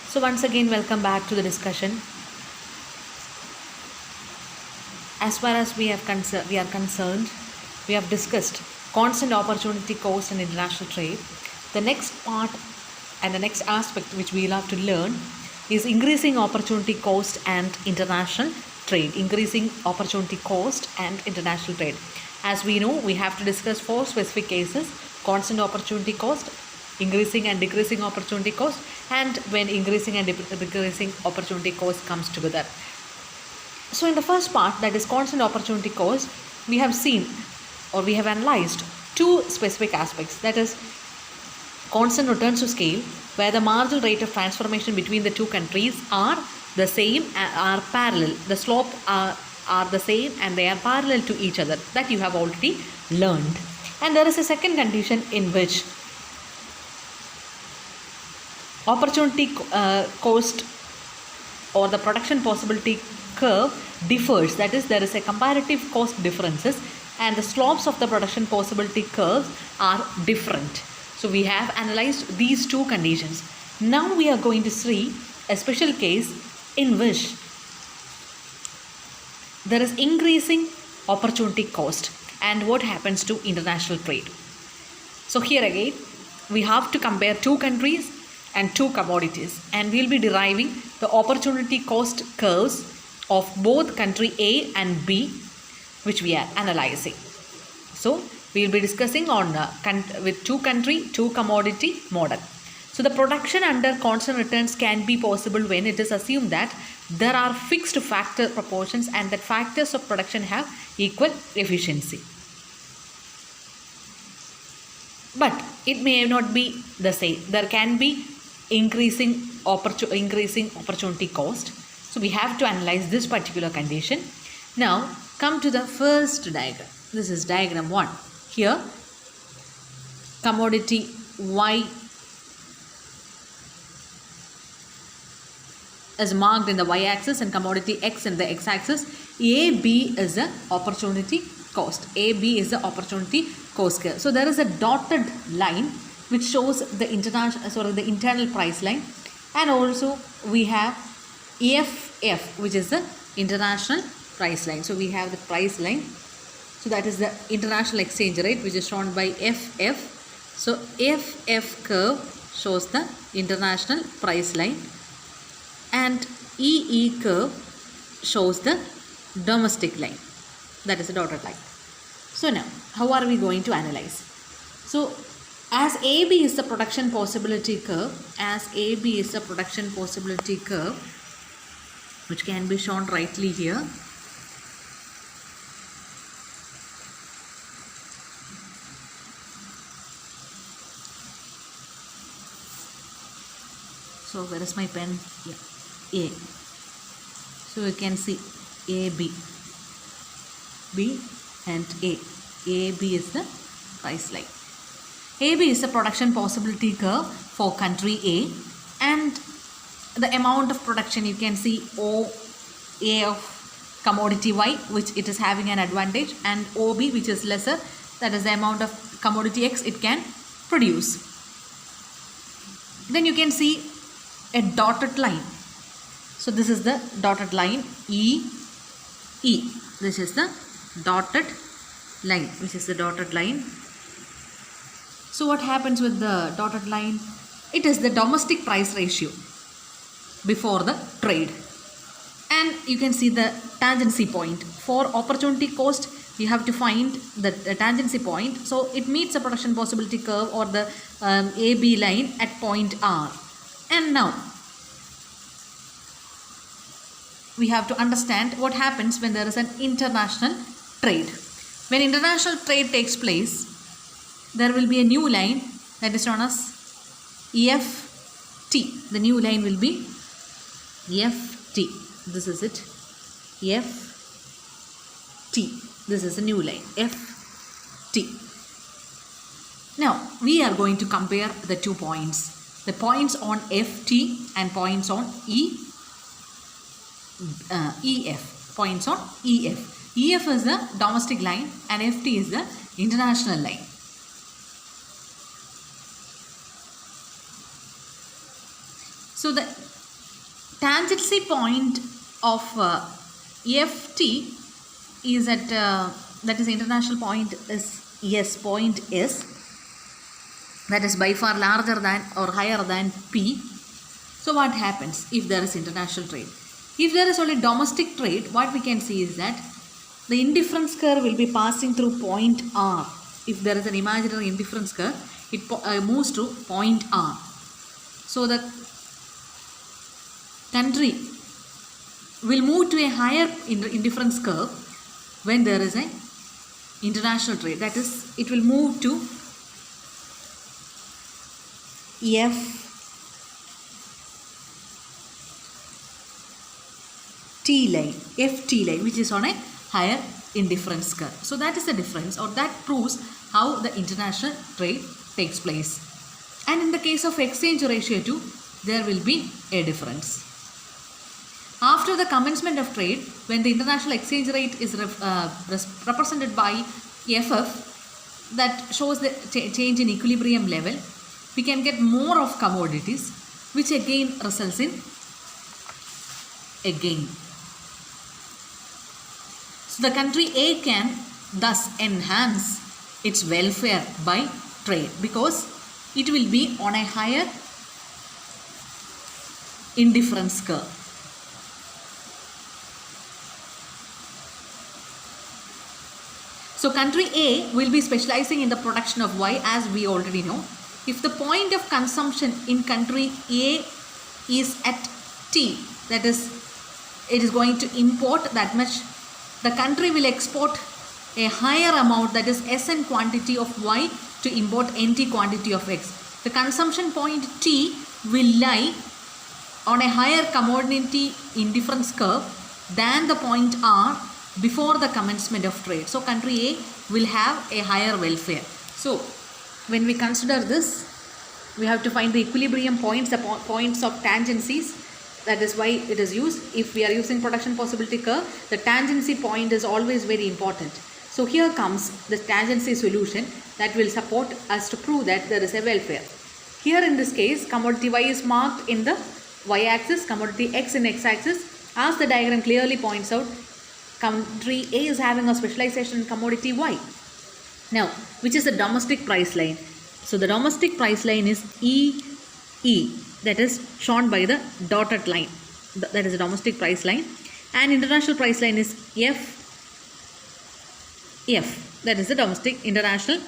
So once again, welcome back to the discussion. As far as we are concerned, we have discussed constant opportunity cost and international trade. The next part and the next aspect which we will have to learn is increasing opportunity cost and international trade. Increasing opportunity cost and international trade. As we know, we have to discuss 4 specific cases: constant opportunity cost, increasing and decreasing opportunity cost, and when increasing and decreasing opportunity cost comes together. So in the first part, that is constant opportunity cost, we have seen or we have analyzed 2 specific aspects, that is constant returns to scale, where the marginal rate of transformation between the 2 countries are the same, are parallel, the slope are the same and they are parallel to each other, that you have already learned. And there is a second condition in which opportunity cost or the production possibility curve differs, that is there is a comparative cost differences and the slopes of the production possibility curves are different. So we have analyzed these 2 conditions. Now we are going to see a special case in which there is increasing opportunity cost and what happens to international trade. So here again we have to compare 2 countries and 2 commodities, and we will be deriving the opportunity cost curves of both country A and B, which we are analyzing. So we will be discussing on with 2 country, 2 commodity model. So the production under constant returns can be possible when it is assumed that there are fixed factor proportions and that factors of production have equal efficiency. But it may not be the same. There can be increasing opportunity cost. So we have to analyze this particular condition. Now come to the first diagram. This is diagram 1. Here commodity Y is marked in the y-axis and commodity X in the x-axis. AB is the opportunity cost. AB is the opportunity cost curve. So there is a dotted line which shows the internal price line, and also we have FF, which is the international price line. So we have the price line. So that is the international exchange rate, which is shown by FF. So FF curve shows the international price line and EE curve shows the domestic line, that is the dotted line. So now how are we going to analyze? So as AB is the production possibility curve, which can be shown rightly here. So where is my pen? Yeah. A. So you can see AB, B and A. AB is the price line. AB is the production possibility curve for country A, and the amount of production, you can see OA of commodity Y, which it is having an advantage, and OB, which is lesser, that is the amount of commodity X it can produce. Then you can see a dotted line. So this is the dotted line EE. This is the dotted line, which is the dotted line. So what happens with the dotted line? It is the domestic price ratio before the trade. And you can see the tangency point. For opportunity cost, you have to find the tangency point. So it meets the production possibility curve or the AB line at point R. And now we have to understand what happens when there is an international trade. When international trade takes place, there will be a new line that is known as FT. The new line will be FT. This is it. FT. This is a new line. FT. Now we are going to compare the 2 points. The points on FT and points on EF. Points on EF. EF is the domestic line and FT is the international line. So the tangency point of FT is at that is international point is point S, that is by far larger than or higher than P. So what happens if there is international trade? If there is only domestic trade, what we can see is that the indifference curve will be passing through point R. If there is an imaginary indifference curve, it moves to point R. So the country will move to a higher indifference curve when there is an international trade. That is, it will move to FT line, which is on a higher indifference curve. So that is the difference, or that proves how the international trade takes place. And in the case of exchange ratio too, there will be a difference. After the commencement of trade, when the international exchange rate is represented by FF, that shows the change in equilibrium level, we can get more of commodities, which again results in a gain. So the country A can thus enhance its welfare by trade because it will be on a higher indifference curve. So country A will be specializing in the production of Y, as we already know. If the point of consumption in country A is at T, that is, it is going to import that much, the country will export a higher amount, that is Sn quantity of Y, to import Nt quantity of X. The consumption point T will lie on a higher commodity indifference curve than the point R before the commencement of trade. So country A will have a higher welfare. So when we consider this, we have to find the equilibrium points, the points of tangencies. That is why it is used. If we are using production possibility curve, the tangency point is always very important. So here comes the tangency solution that will support us to prove that there is a welfare. Here in this case, commodity Y is marked in the Y-axis, commodity X in X-axis. As the diagram clearly points out, country A is having a specialization in commodity Y. Now, which is the domestic price line? So the domestic price line is EE, that is shown by the dotted line. That is the domestic price line. And international price line is FF, that is the domestic international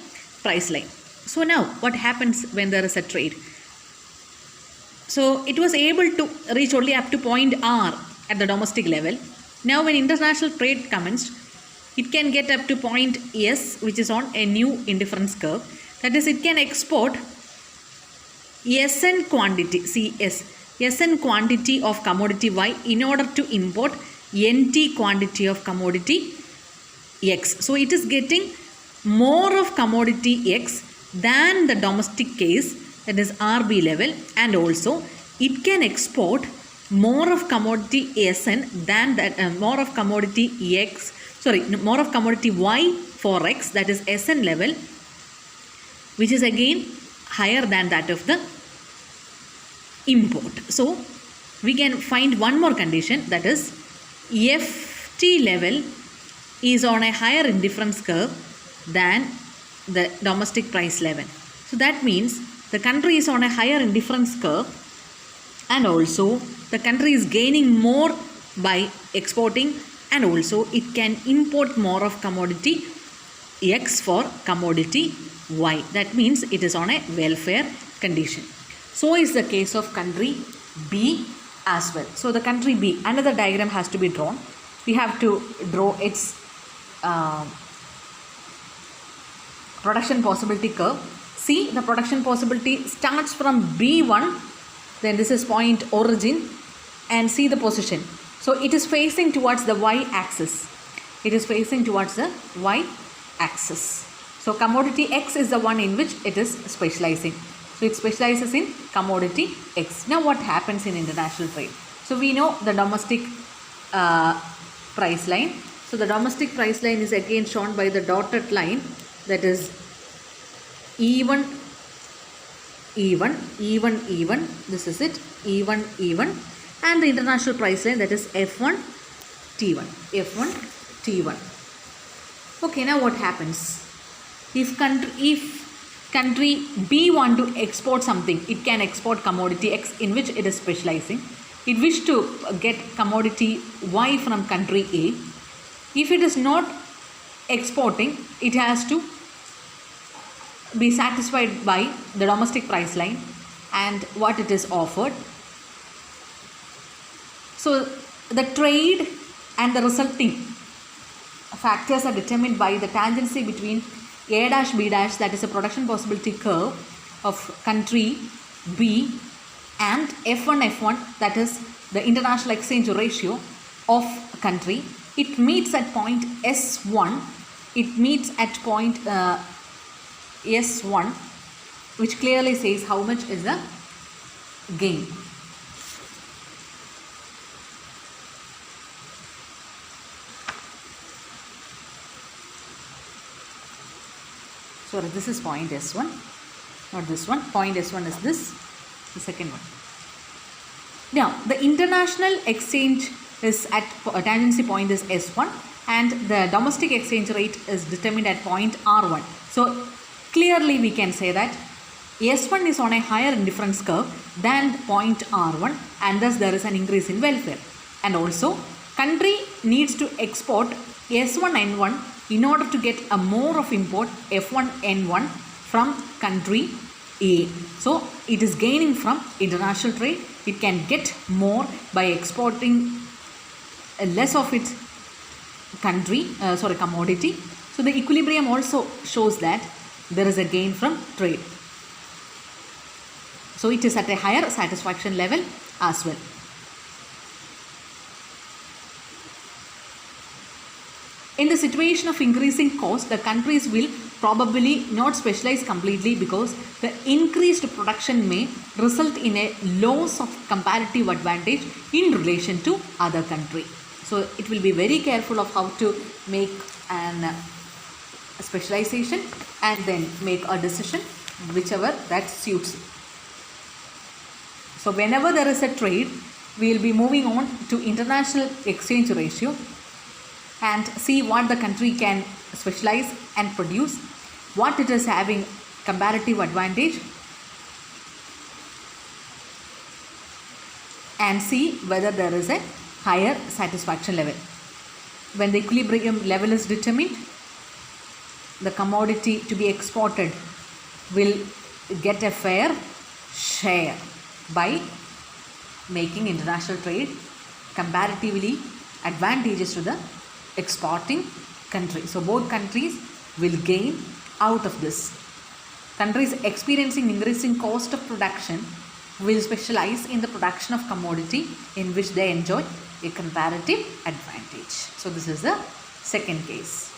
price line. So now what happens when there is a trade? So it was able to reach only up to point R at the domestic level. Now when international trade commenced, it can get up to point S, which is on a new indifference curve. That is, it can export Sn quantity, Sn quantity of commodity Y in order to import Nt quantity of commodity X. So it is getting more of commodity X than the domestic case, that is RB level, and also it can export more of commodity Sn than that, more of commodity more of commodity Y for X, that is Sn level, which is again higher than that of the import. So we can find one more condition, that is FT level is on a higher indifference curve than the domestic price level. So that means the country is on a higher indifference curve, and also the country is gaining more by exporting, and also it can import more of commodity X for commodity Y. That means it is on a welfare condition. So is the case of country B as well. So the country B, another diagram has to be drawn. We have to draw its production possibility curve. See, the production possibility starts from B1, then this is point origin, and see the position. So it is facing towards the Y-axis. It is facing towards the Y-axis. So commodity X is the one in which it is specializing. So it specializes in commodity X. Now what happens in international trade? So we know the domestic price line. So the domestic price line is again shown by the dotted line, that is even, this is it, even. and the international price line, that is F1 T1. F1 T1. Okay, now what happens? If country B want to export something, it can export commodity X in which it is specializing. It wish to get commodity Y from country A. If it is not exporting, it has to be satisfied by the domestic price line and what it is offered. So the trade and the resulting factors are determined by the tangency between A dash B dash, that is a production possibility curve of country B, and F1, that is the international exchange ratio of country. It meets at point S1. It meets at point S1, which clearly says how much is the gain. Sorry, this is point S1, not this one. Point S1 is this, the second one. Now, the international exchange is at tangency point is S1 and the domestic exchange rate is determined at point R1. So, clearly we can say that S1 is on a higher indifference curve than point R1 and thus there is an increase in welfare. And also, country needs to export S1N1 in order to get a more of import F1N1 from country A. So it is gaining from international trade. It can get more by exporting less of its commodity. So the equilibrium also shows that there is a gain from trade. So it is at a higher satisfaction level as well. In the situation of increasing cost, the countries will probably not specialize completely because the increased production may result in a loss of comparative advantage in relation to other country. So it will be very careful of how to make an specialization and then make a decision whichever that suits. So whenever there is a trade, we will be moving on to international exchange ratio and see what the country can specialize and produce, what it is having comparative advantage, and see whether there is a higher satisfaction level. When the equilibrium level is determined, the commodity to be exported will get a fair share by making international trade comparatively advantageous to the exporting country. So both countries will gain out of this. Countries experiencing increasing cost of production will specialize in the production of commodity in which they enjoy a comparative advantage. So this is the second case.